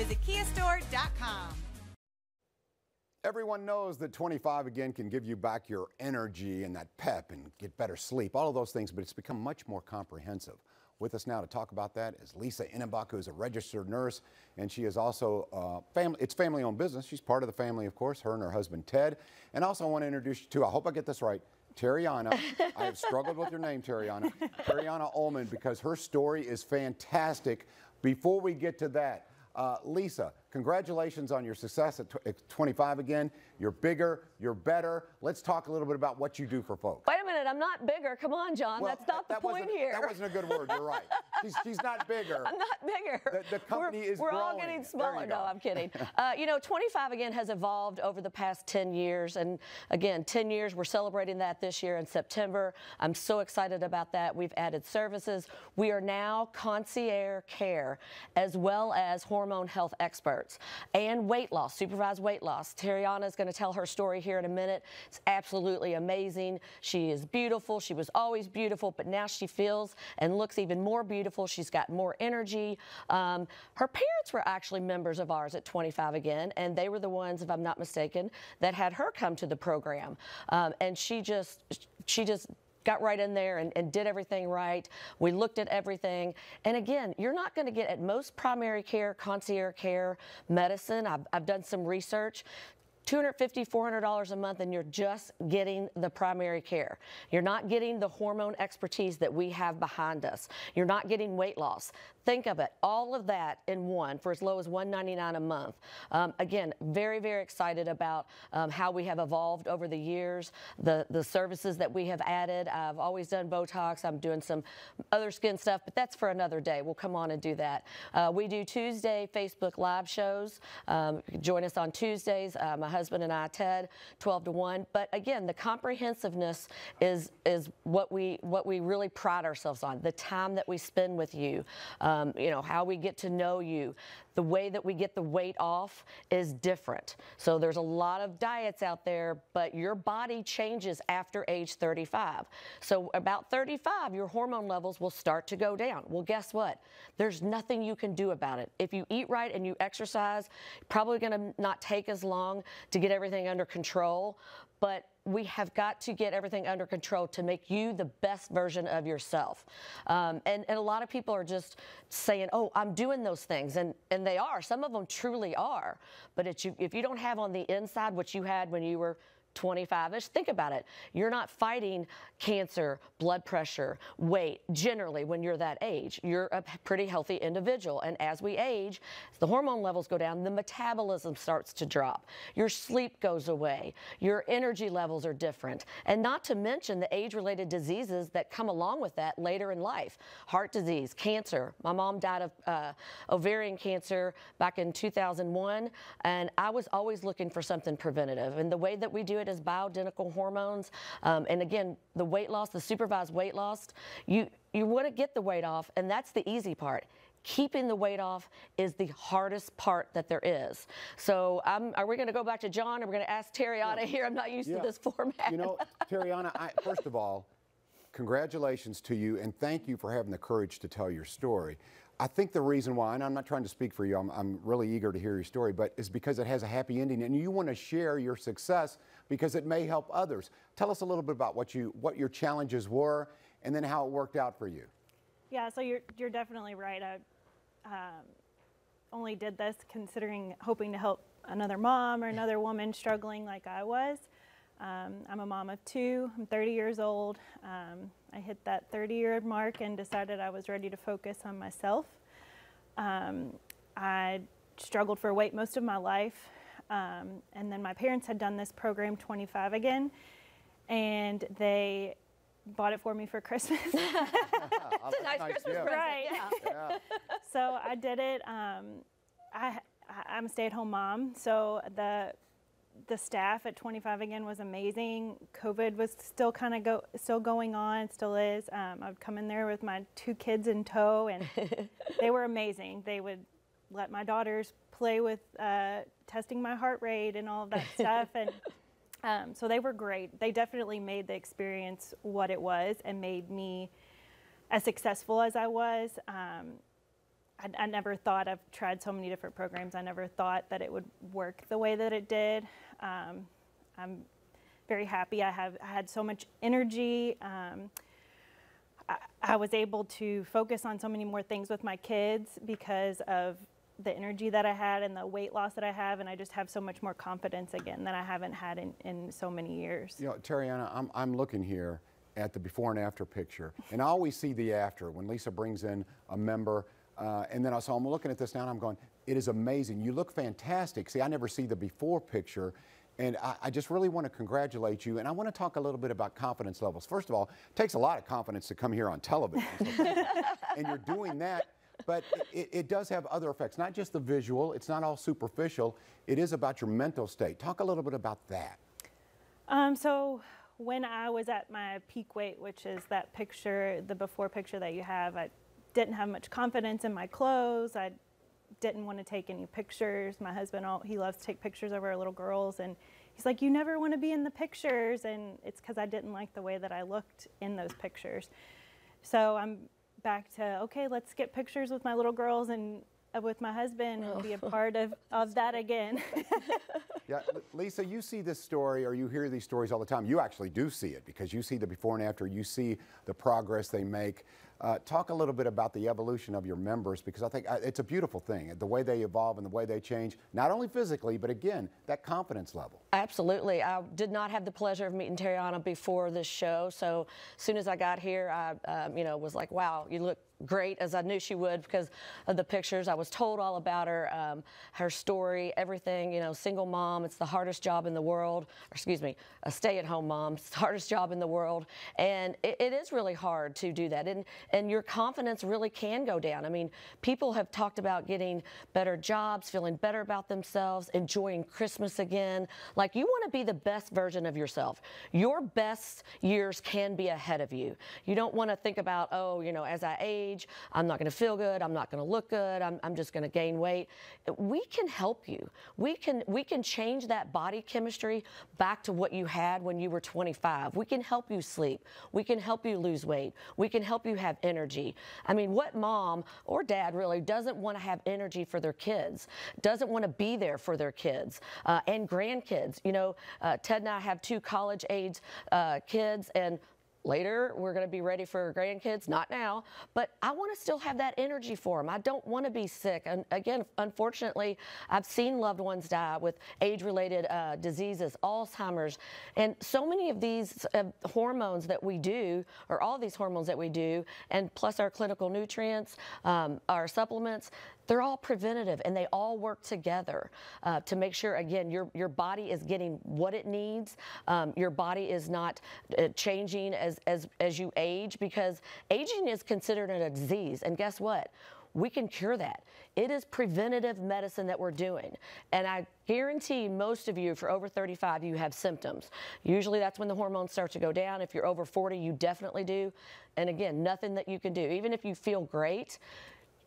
Visit KiaStore.com. Everyone knows that 25 again can give you back your energy and that pep and get better sleep, all of those things, but it's become much more comprehensive. With us now to talk about that is Lisa Innenbach, who is a registered nurse, and she is also it's family-owned business. She's part of the family, of course, her and her husband, Ted. And also I want to introduce you to, I hope I get this right, Terriana. I have struggled with your name, Terriana. Terriana Ullman, because her story is fantastic. Before we get to that, Lisa, congratulations on your success at 25 again. You're bigger, you're better. Let's talk a little bit about what you do for folks. Wait a minute, I'm not bigger. Come on, John. Well, that's not the point here. That wasn't a good word. You're right. She's not bigger. I'm not bigger. The company is growing. We're all getting smaller. No, I'm kidding. You know, 25 again has evolved over the past 10 years. And again, 10 years, we're celebrating that this year in September. I'm so excited about that. We've added services. We are now concierge care as well as hormone health experts and weight loss, supervised weight loss. Terriana is going to tell her story here in a minute. It's absolutely amazing. She is beautiful. She was always beautiful, but now she feels and looks even more beautiful. She's got more energy. Her parents were actually members of ours at 25 again, and they were the ones, if I'm not mistaken, that had her come to the program. And she just got right in there and did everything right. We looked at everything. And again, you're not going to get at most primary care, concierge care, medicine. I've done some research. $250, $400 a month, and you're just getting the primary care. You're not getting the hormone expertise that we have behind us. You're not getting weight loss. Think of it, all of that in one for as low as $199 a month. Again, very, very excited about how we have evolved over the years, the services that we have added. I've always done Botox. I'm doing some other skin stuff, but that's for another day. We'll come on and do that. We do Tuesday Facebook Live shows. Join us on Tuesdays. My husband and I, Ted, 12 to 1. But again, the comprehensiveness is what we really pride ourselves on. The time that we spend with you, you know, how we get to know you. The way that we get the weight off is different. So there's a lot of diets out there, but your body changes after age 35. So about 35, your hormone levels will start to go down. Well, guess what? There's nothing you can do about it. If you eat right and you exercise, probably going to not take as long to get everything under control, but we have got to get everything under control to make you the best version of yourself. And a lot of people are just saying, oh, I'm doing those things. And they are. Some of them truly are. But if you don't have on the inside what you had when you were 25-ish, think about it. You're not fighting cancer, blood pressure, weight. Generally, when you're that age, you're a pretty healthy individual. And as we age, as the hormone levels go down, the metabolism starts to drop. Your sleep goes away. Your energy levels are different. And not to mention the age-related diseases that come along with that later in life. Heart disease, cancer. My mom died of ovarian cancer back in 2001, and I was always looking for something preventative. And the way that we do it is bioidentical hormones. And again, the weight loss, the supervised weight loss, you want to get the weight off, and that's the easy part. Keeping the weight off is the hardest part that there is. So are we going to go back to John, or we're going to ask Terriana here? I'm not used to this format. You know, Terriana, first of all, congratulations to you, and thank you for having the courage to tell your story. I think the reason why, and I'm not trying to speak for you, I'm really eager to hear your story, but is because it has a happy ending, and you want to share your success because it may help others. Tell us a little bit about what your challenges were, and then how it worked out for you. Yeah, so you're definitely right. I only did this hoping to help another mom or another woman struggling like I was. I'm a mom of 2. I'm 30 years old. I hit that 30-year mark and decided I was ready to focus on myself. I struggled for weight most of my life. And then my parents had done this program, 25 again, and they bought it for me for Christmas. It's a nice Christmas present. Right. Yeah. So I did it. I'm a stay-at-home mom, so the staff at 25 again was amazing. COVID was still still going on, still is. I would come in there with my 2 kids in tow, and they were amazing. They would let my daughters play with testing my heart rate and all of that stuff, and so they were great. They definitely made the experience what it was and made me as successful as I was. I never thought, I've tried so many different programs, I never thought that it would work the way that it did. I'm very happy. I had so much energy. I was able to focus on so many more things with my kids because of the energy that I had and the weight loss that I have, and I just have so much more confidence again that I haven't had in so many years. You know, Terriana, I'm looking here at the before and after picture, and I always see the after when Lisa brings in a member, and then I'm looking at this now and I'm going, it is amazing. You look fantastic. See, I never see the before picture. And I just really want to congratulate you, and I want to talk a little bit about confidence levels. First of all, it takes a lot of confidence to come here on television, and you're doing that, but it does have other effects, not just the visual. It's not all superficial. It is about your mental state. Talk a little bit about that. So when I was at my peak weight, which is that picture, the before picture that you have, I didn't have much confidence in my clothes. I didn't want to take any pictures. My husband, he loves to take pictures of our little girls, and he's like, you never want to be in the pictures, and it's because I didn't like the way that I looked in those pictures. So I'm back to, okay, let's get pictures with my little girls and with my husband and be a part of that again. Yeah, Lisa, you see this story, or you hear these stories all the time. You actually do see it because you see the before and after. You see the progress they make. Talk a little bit about the evolution of your members, because I think it's a beautiful thing, the way they evolve and the way they change, not only physically, but again, that confidence level. Absolutely. I did not have the pleasure of meeting Terriana before this show, so as soon as I got here, I was like, wow, you look great, as I knew she would because of the pictures. I was told all about her, her story, everything, single mom. It's the hardest job in the world, or excuse me, a stay-at-home mom. It's the hardest job in the world, and it is really hard to do that, and your confidence really can go down. I mean, people have talked about getting better jobs, feeling better about themselves, enjoying Christmas again. Like, you want to be the best version of yourself. Your best years can be ahead of you. You don't want to think about, oh, as I age, I'm not going to feel good, I'm not going to look good, I'm just going to gain weight. We can help you. We can change that body chemistry back to what you had when you were 25. We can help you sleep. We can help you lose weight. We can help you have energy. I mean, what mom or dad really doesn't want to have energy for their kids, doesn't want to be there for their kids and grandkids? Ted and I have 2 college-age kids, and later, we're going to be ready for grandkids, not now, but I want to still have that energy for them. I don't want to be sick. And again, unfortunately, I've seen loved ones die with age-related diseases, Alzheimer's, and so many of these hormones that we do, or all these hormones that we do, and plus our clinical nutrients, our supplements, they're all preventative, and they all work together to make sure, again, your body is getting what it needs. Your body is not changing as you age, because aging is considered a disease. And guess what? We can cure that. It is preventative medicine that we're doing. And I guarantee most of you, for over 35, you have symptoms. Usually that's when the hormones start to go down. If you're over 40, you definitely do. And again, nothing that you can do. Even if you feel great,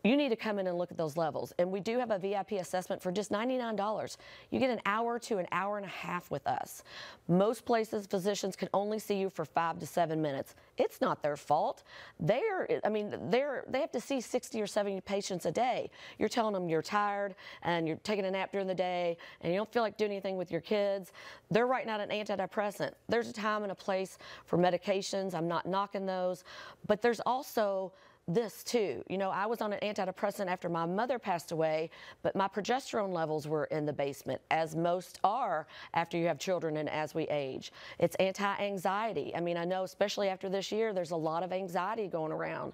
you need to come in and look at those levels. And we do have a VIP assessment for just $99. You get an hour to an hour and a half with us. Most places, physicians can only see you for 5 to 7 minutes. It's not their fault. They have to see 60 or 70 patients a day. You're telling them you're tired and you're taking a nap during the day and you don't feel like doing anything with your kids. They're writing out an antidepressant. There's a time and a place for medications. I'm not knocking those, but there's also this too. I was on an antidepressant after my mother passed away, but my progesterone levels were in the basement, as most are after you have children and as we age. It's anti-anxiety. I mean, I know especially after this year, there's a lot of anxiety going around.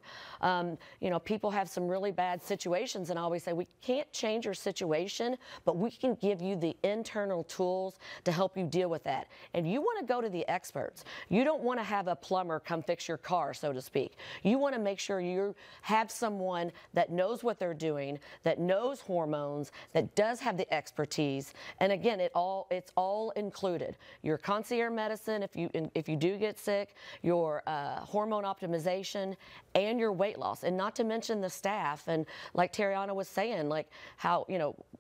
People have some really bad situations, and I always say, we can't change your situation, but we can give you the internal tools to help you deal with that. And you want to go to the experts. You don't want to have a plumber come fix your car, so to speak. You want to make sure you have someone that knows what they're doing, that knows hormones, that does have the expertise. And again, it's all included. Your concierge medicine, if you do get sick, your hormone optimization, and your weight loss. And not to mention the staff. And like Terriana was saying, like how,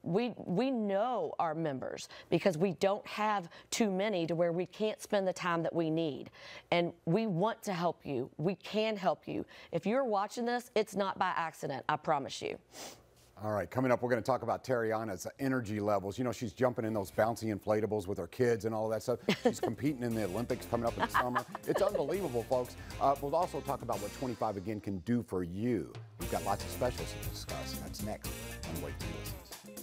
we know our members, because we don't have too many to where we can't spend the time that we need. And we want to help you. We can help you. If you're watching this, it's not by accident, I promise you. All right, coming up, we're going to talk about Terriana's energy levels. You know, she's jumping in those bouncy inflatables with her kids and all of that stuff. She's competing in the Olympics coming up in the summer. It's unbelievable, folks. We'll also talk about what 25 Again can do for you. We've got lots of specials to discuss. That's next on Wait Till You Listen.